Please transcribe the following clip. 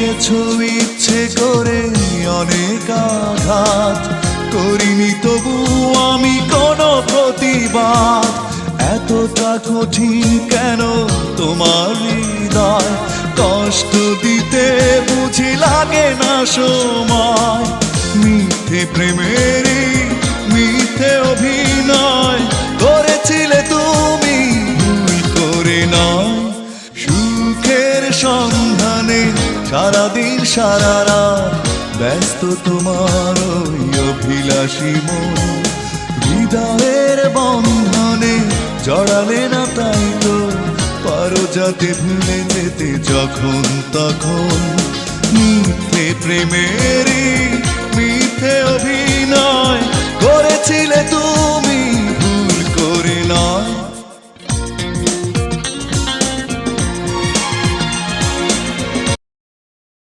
দিয়েছো ইচ্ছে করে অনেক আঘাত, করিনি তবু আমি কোনো প্রতিবাদ। এতটা কঠিন কেন তোমার হৃদয়, কষ্ট দিতে বুঝি লাগে না সময়। মিথ্যে প্রেমেরই মিথ্যে অভিনয় করেছিলে তুমি, ভুল করে নয়। সুখের সন্ধানে সারাদিন সারা রাত ব্যস্ত তোমার ওই অভিলাষী মন। হৃদয়ের বন্ধনে জড়ালে না তাই তো, পারো যাতে ভুলে যেতে যখন তখন। মিথ্যে প্রেমেরই মিথ্যে অভিনয় করেছিলে তুমি।